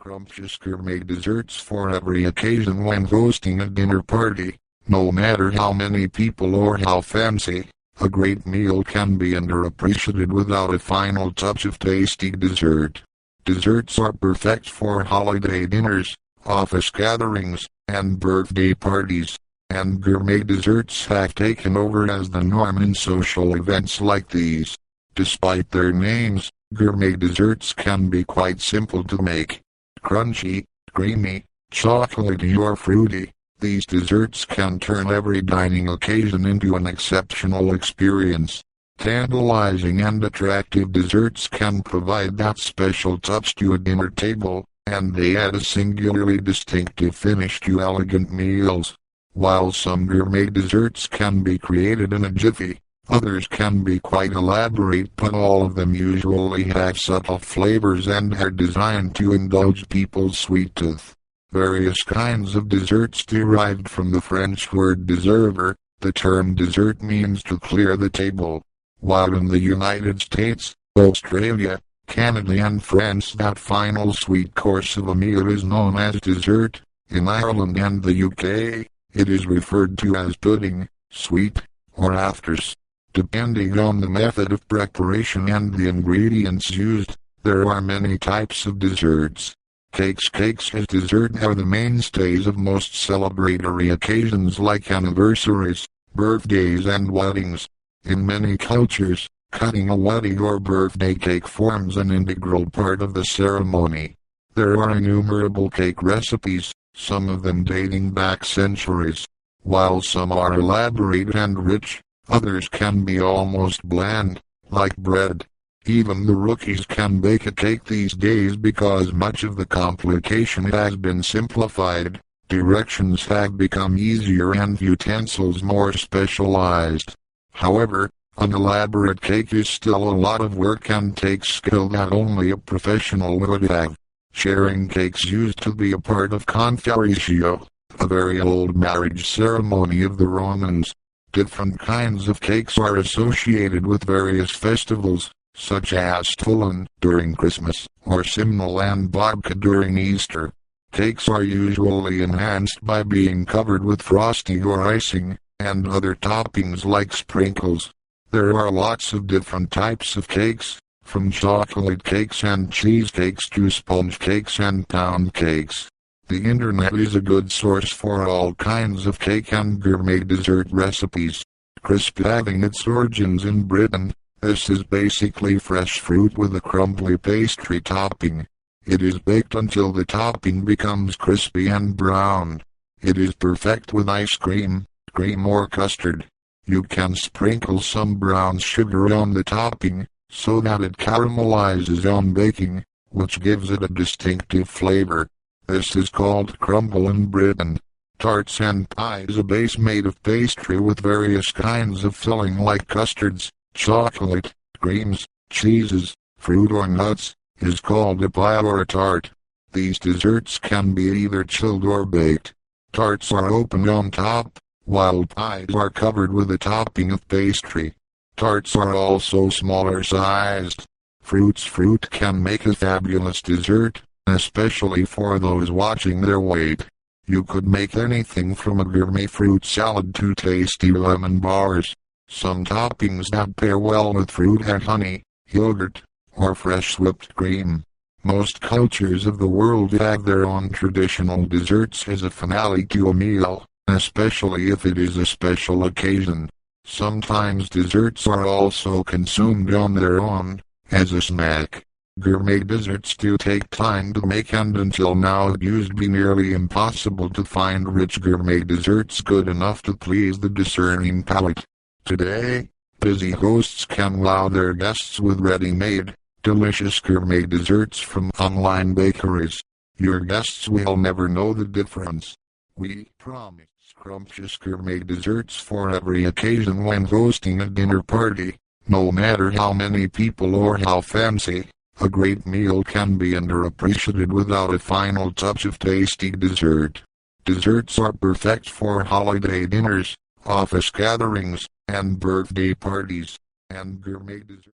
Scrumptious gourmet desserts for every occasion when hosting a dinner party. No matter how many people or how fancy, a great meal can be underappreciated without a final touch of tasty dessert. Desserts are perfect for holiday dinners, office gatherings, and birthday parties, and gourmet desserts have taken over as the norm in social events like these. Despite their names, gourmet desserts can be quite simple to make. Crunchy, creamy, chocolatey or fruity, these desserts can turn every dining occasion into an exceptional experience. Tantalizing and attractive desserts can provide that special touch to a dinner table, and they add a singularly distinctive finish to elegant meals. While some gourmet desserts can be created in a jiffy, others can be quite elaborate, but all of them usually have subtle flavors and are designed to indulge people's sweet tooth. Various kinds of desserts derived from the French word desservir. The term dessert means to clear the table. While in the United States, Australia, Canada and France that final sweet course of a meal is known as dessert. In Ireland and the UK, it is referred to as pudding, sweet, or afters. Depending on the method of preparation and the ingredients used, there are many types of desserts. Cakes as dessert are the mainstays of most celebratory occasions like anniversaries, birthdays and weddings. In many cultures, cutting a wedding or birthday cake forms an integral part of the ceremony. There are innumerable cake recipes, some of them dating back centuries. While some are elaborate and rich, others can be almost bland, like bread. Even the rookies can bake a cake these days because much of the complication has been simplified, directions have become easier and utensils more specialized. However, an elaborate cake is still a lot of work and takes skill that only a professional would have. Sharing cakes used to be a part of conferitio, a very old marriage ceremony of the Romans. Different kinds of cakes are associated with various festivals, such as Stollen during Christmas, or Simnel and Babka during Easter. Cakes are usually enhanced by being covered with frosting or icing, and other toppings like sprinkles. There are lots of different types of cakes, from chocolate cakes and cheesecakes to sponge cakes and pound cakes. The internet is a good source for all kinds of cake and gourmet dessert recipes. Crisp having its origins in Britain. This is basically fresh fruit with a crumbly pastry topping. It is baked until the topping becomes crispy and brown. It is perfect with ice cream or custard. You can sprinkle some brown sugar on the topping, so that it caramelizes on baking, which gives it a distinctive flavor. This is called crumble in Britain. Tarts and pies, a base made of pastry with various kinds of filling like custards, chocolate, creams, cheeses, fruit or nuts, is called a pie or a tart. These desserts can be either chilled or baked. Tarts are opened on top, while pies are covered with a topping of pastry. Tarts are also smaller sized. Fruit can make a fabulous dessert, especially for those watching their weight. You could make anything from a gourmet fruit salad to tasty lemon bars. Some toppings that pair well with fruit are honey, yogurt, or fresh whipped cream. Most cultures of the world have their own traditional desserts as a finale to a meal, especially if it is a special occasion. Sometimes desserts are also consumed on their own, as a snack. Gourmet desserts do take time to make, and until now it used to be nearly impossible to find rich gourmet desserts good enough to please the discerning palate. Today, busy hosts can wow their guests with ready-made, delicious gourmet desserts from online bakeries. Your guests will never know the difference. We promise scrumptious gourmet desserts for every occasion when hosting a dinner party. No matter how many people or how fancy, a great meal can be underappreciated without a final touch of tasty dessert. Desserts are perfect for holiday dinners, office gatherings, and birthday parties, and gourmet desserts.